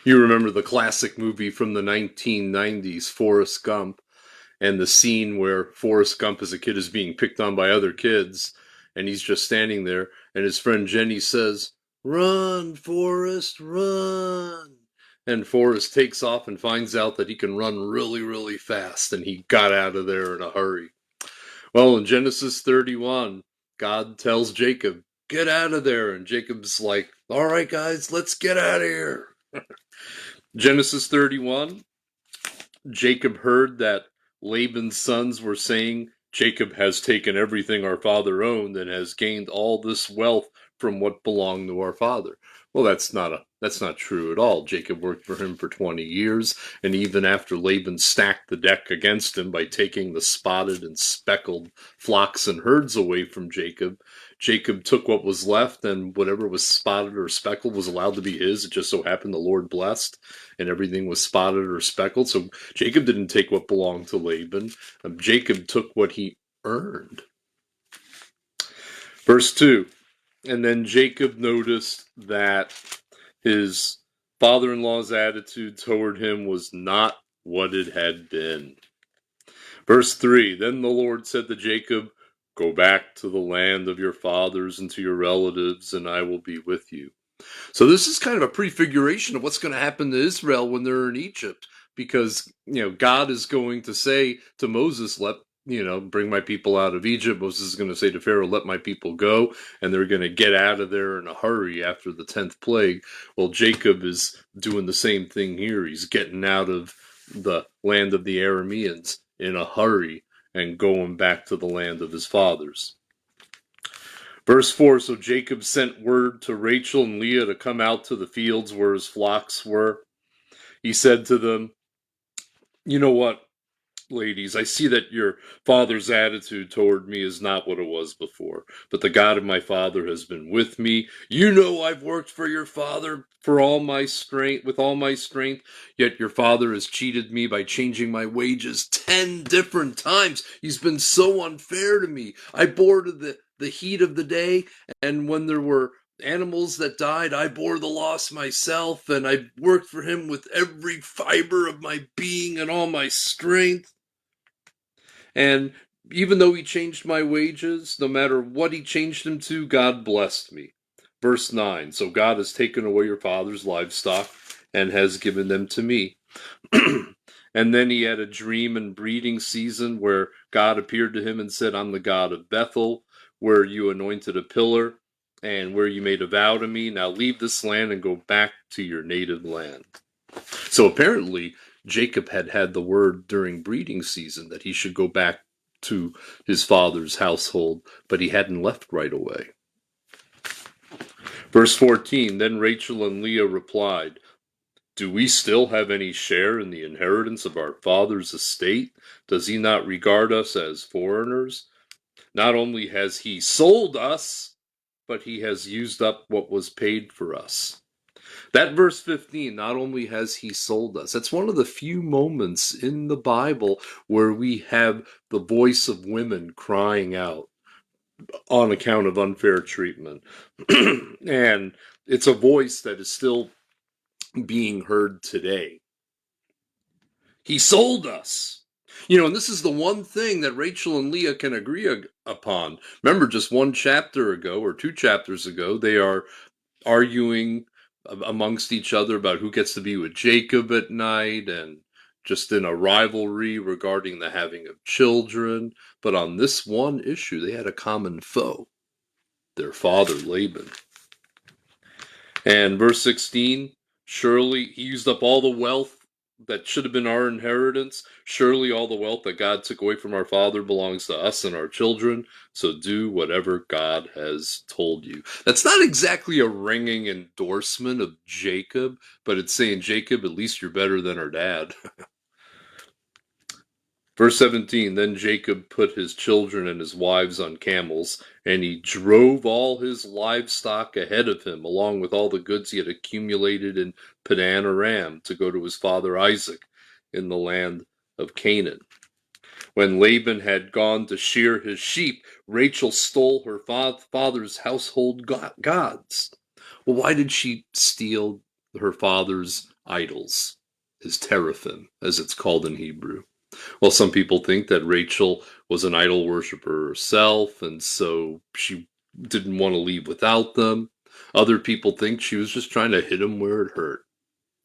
You remember the classic movie from the 1990s, Forrest Gump, and the scene where Forrest Gump as a kid is being picked on by other kids, and he's just standing there, and his friend Jenny says, "Run, Forrest, run." And Forrest takes off and finds out that he can run really, really fast, and he got out of there in a hurry. Well, in Genesis 31, God tells Jacob, "Get out of there." And Jacob's like, "All right, guys, let's get out of here." Genesis 31, Jacob heard that Laban's sons were saying, "Jacob has taken everything our father owned and has gained all this wealth from what belonged to our father." Well, that's not true at all. Jacob worked for him for 20 years, and even after Laban stacked the deck against him by taking the spotted and speckled flocks and herds away from Jacob, Jacob took what was left, and whatever was spotted or speckled was allowed to be his. It just so happened the Lord blessed, and everything was spotted or speckled. So Jacob didn't take what belonged to Laban. Jacob took what he earned. Verse 2, and then Jacob noticed that his father-in-law's attitude toward him was not what it had been. Verse 3, then the Lord said to Jacob, "Go back to the land of your fathers and to your relatives, and I will be with you." So this is kind of a prefiguration of what's going to happen to Israel when they're in Egypt, because God is going to say to Moses, bring my people out of Egypt. Moses is going to say to Pharaoh, "Let my people go," and they're going to get out of there in a hurry after the 10th plague. Well, Jacob is doing the same thing here. He's getting out of the land of the Arameans in a hurry and going back to the land of his fathers. Verse 4, so Jacob sent word to Rachel and Leah to come out to the fields where his flocks were. He said to them, "You know what, ladies, I see that your father's attitude toward me is not what it was before, but the God of my father has been with me. You know I've worked for your father with all my strength, yet your father has cheated me by changing my wages 10 different times. He's been so unfair to me. I bore the heat of the day, and when there were animals that died, I bore the loss myself, and I worked for him with every fiber of my being and all my strength. And even though he changed my wages, no matter what he changed them to, God blessed me." Verse 9, so God has taken away your father's livestock and has given them to me. And then he had a dream and breeding season where God appeared to him and said, "I'm the God of Bethel, where you anointed a pillar and where you made a vow to me. Now leave this land and go back to your native land." So apparently Jacob had the word during breeding season that he should go back to his father's household, but he hadn't left right away. Verse 14, then Rachel and Leah replied, "Do we still have any share in the inheritance of our father's estate? Does he not regard us as foreigners? Not only has he sold us, but he has used up what was paid for us." That verse 15, not only has he sold us, that's one of the few moments in the Bible where we have the voice of women crying out on account of unfair treatment. And it's a voice that is still being heard today. He sold us. And this is the one thing that Rachel and Leah can agree upon. Remember, just one chapter ago or 2 chapters ago, they are arguing amongst each other about who gets to be with Jacob at night, and just in a rivalry regarding the having of children. But on this one issue, they had a common foe, their father Laban. And verse 16, surely he used up all the wealth that should have been our inheritance. Surely all the wealth that God took away from our father belongs to us and our children. So do whatever God has told you. That's not exactly a ringing endorsement of Jacob, but it's saying, Jacob, at least you're better than our dad. Verse 17, then Jacob put his children and his wives on camels, and he drove all his livestock ahead of him, along with all the goods he had accumulated in Padan Aram, to go to his father Isaac in the land of Canaan. When Laban had gone to shear his sheep, Rachel stole her father's household gods. Well, why did she steal her father's idols, his teraphim, as it's called in Hebrew. Well, some people think that Rachel was an idol worshiper herself, and so she didn't want to leave without them. Other people think she was just trying to hit him where it hurt.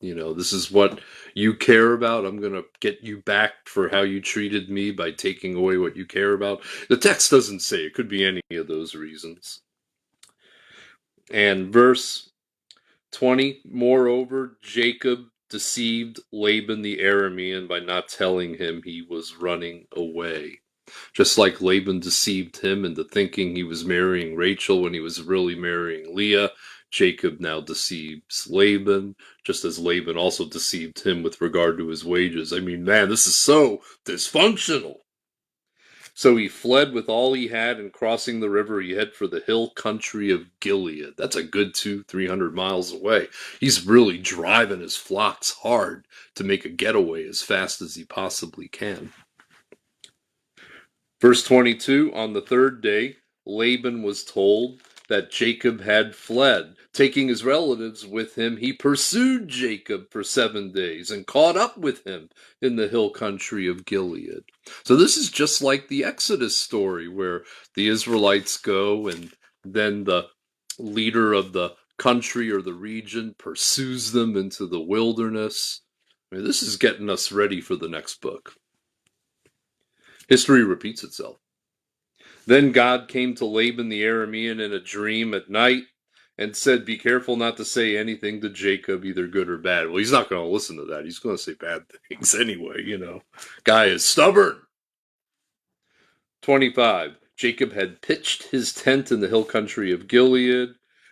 You know, this is what you care about. I'm going to get you back for how you treated me by taking away what you care about. The text doesn't say. It could be any of those reasons. And verse 20, moreover, Jacob deceived Laban the Aramean by not telling him he was running away. Just like Laban deceived him into thinking he was marrying Rachel when he was really marrying Leah, Jacob now deceives Laban, just as Laban also deceived him with regard to his wages. I mean, man, this is so dysfunctional. So he fled with all he had, and crossing the river, he headed for the hill country of Gilead. That's a good 200-300 miles away. He's really driving his flocks hard to make a getaway as fast as he possibly can. Verse 22, on the third day, Laban was told that Jacob had fled. Taking his relatives with him, he pursued Jacob for 7 days and caught up with him in the hill country of Gilead. So this is just like the Exodus story where the Israelites go and then the leader of the country or the region pursues them into the wilderness. I mean, this is getting us ready for the next book. History repeats itself. Then God came to Laban the Aramean in a dream at night and said, be careful not to say anything to Jacob, either good or bad. Well, he's not going to listen to that. He's going to say bad things anyway, you know. Guy is stubborn. 25. Jacob had pitched his tent in the hill country of Gilead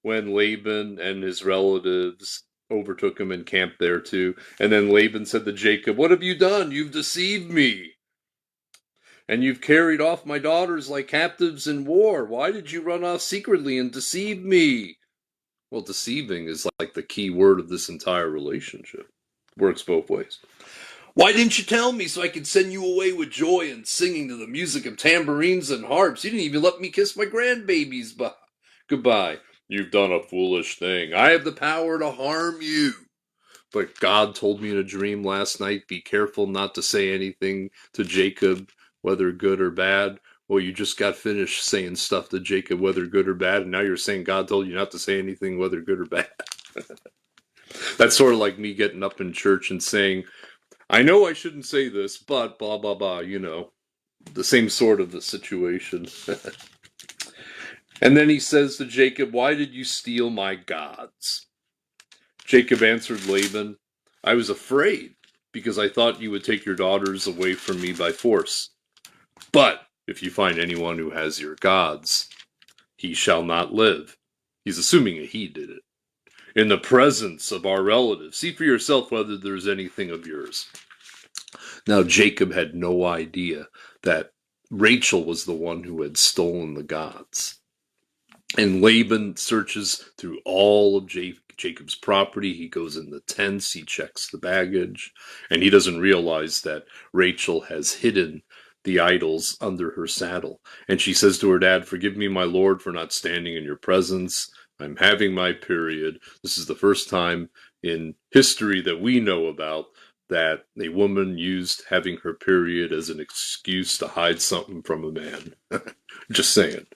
when Laban and his relatives overtook him and camped there too. And then Laban said to Jacob, what have you done? You've deceived me. And you've carried off my daughters like captives in war. Why did you run off secretly and deceive me? Well, deceiving is like the key word of this entire relationship. Works both ways. Why didn't you tell me so I could send you away with joy and singing to the music of tambourines and harps? You didn't even let me kiss my grandbabies goodbye. You've done a foolish thing. I have the power to harm you. But God told me in a dream last night, be careful not to say anything to Jacob, whether good or bad. Well, you just got finished saying stuff to Jacob, whether good or bad, and now you're saying God told you not to say anything, whether good or bad. That's sort of like me getting up in church and saying, I know I shouldn't say this, but blah, blah, blah, you know. The same sort of the situation. And then he says to Jacob, why did you steal my gods? Jacob answered Laban, I was afraid, because I thought you would take your daughters away from me by force. But if you find anyone who has your gods, he shall not live. He's assuming a he did it. In the presence of our relatives, see for yourself whether there's anything of yours. Now Jacob had no idea that Rachel was the one who had stolen the gods. And Laban searches through all of Jacob's property. He goes in the tents, he checks the baggage, and he doesn't realize that Rachel has hidden the idols under her saddle. And she says to her dad, forgive me, my lord, for not standing in your presence. I'm having my period. This is the first time in history that we know about that a woman used having her period as an excuse to hide something from a man. Just saying.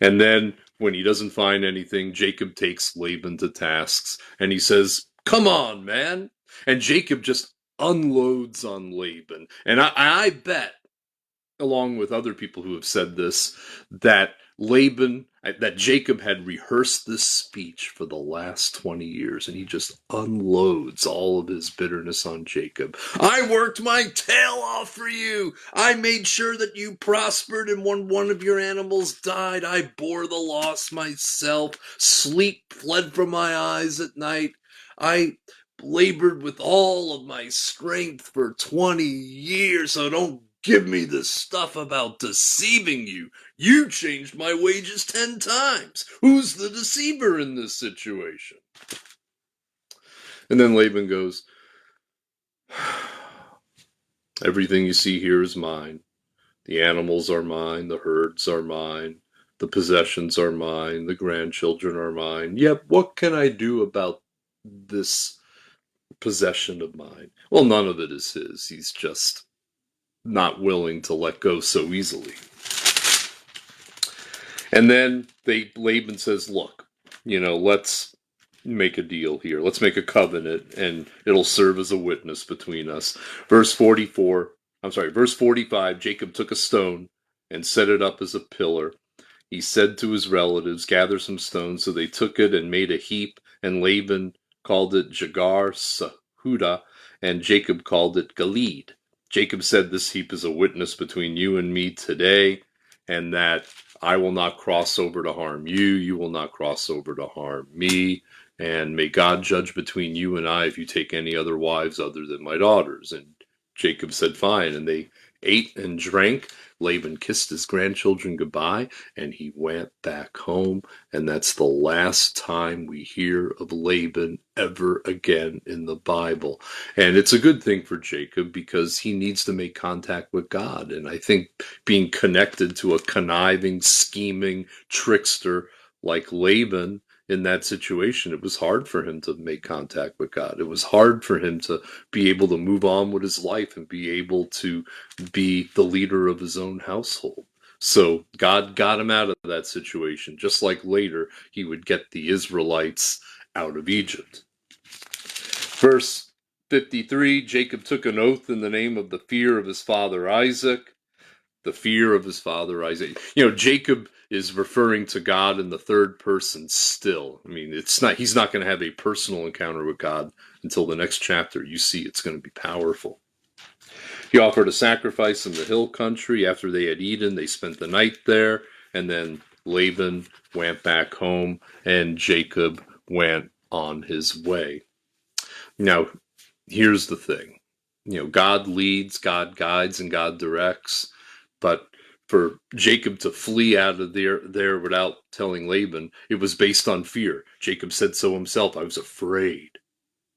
And then when he doesn't find anything, Jacob takes Laban to tasks and he says, come on, man. And Jacob just unloads on Laban. And I bet, along with other people who have said this, that Jacob had rehearsed this speech for the last 20 years, and he just unloads all of his bitterness on Jacob. I worked my tail off for you. I made sure that you prospered, and when one of your animals died, I bore the loss myself. Sleep fled from my eyes at night. I labored with all of my strength for 20 years, so don't give me this stuff about deceiving you. You changed my wages 10 times. Who's the deceiver in this situation? And then Laban goes, everything you see here is mine. The animals are mine. The herds are mine. The possessions are mine. The grandchildren are mine. Yet what can I do about this possession of mine. Well, none of it is his. He's just not willing to let go so easily. And then Laban says, look, let's make a deal here. Let's make a covenant, and it'll serve as a witness between us. Verse 45, Jacob took a stone and set it up as a pillar. He said to his relatives, gather some stones. So they took it and made a heap, and Laban called it Jagar Sahuda, and Jacob called it Gilead. Jacob said, this heap is a witness between you and me today, and that I will not cross over to harm you. You will not cross over to harm me. And may God judge between you and I if you take any other wives other than my daughters. And Jacob said, fine. And they ate and drank. Laban kissed his grandchildren goodbye, and he went back home. And that's the last time we hear of Laban ever again in the Bible. And it's a good thing for Jacob because he needs to make contact with God. And I think being connected to a conniving, scheming trickster like Laban in that situation, it was hard for him to make contact with God. It was hard for him to be able to move on with his life and be able to be the leader of his own household. So God got him out of that situation, just like later he would get the Israelites out of Egypt. Verse 53, Jacob took an oath in the name of the fear of his father Isaac. The fear of his father Isaac. Jacob is referring to God in the third person still. I mean, he's not going to have a personal encounter with God until the next chapter. You see, it's going to be powerful. He offered a sacrifice in the hill country. After they had eaten, they spent the night there, and then Laban went back home, and Jacob went on his way. Now, here's the thing. God leads, God guides, and God directs. But for Jacob to flee out of there without telling Laban, it was based on fear. Jacob said so himself. I was afraid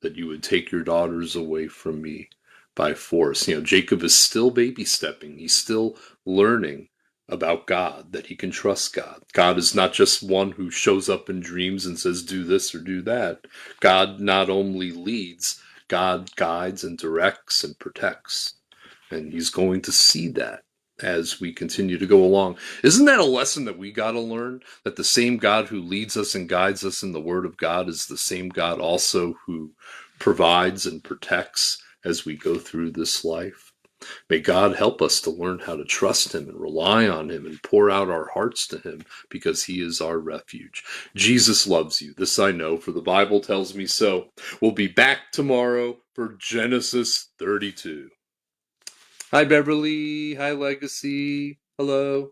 that you would take your daughters away from me by force. Jacob is still baby stepping. He's still learning about God, that he can trust God. God is not just one who shows up in dreams and says, do this or do that. God not only leads, God guides and directs and protects. And he's going to see that as we continue to go along. Isn't that a lesson that we got to learn? That the same God who leads us and guides us in the Word of God is the same God also who provides and protects as we go through this life. May God help us to learn how to trust him and rely on him and pour out our hearts to him because he is our refuge. Jesus loves you. This I know, for the Bible tells me so. We'll be back tomorrow for Genesis 32. Hi, Beverly. Hi, Legacy. Hello.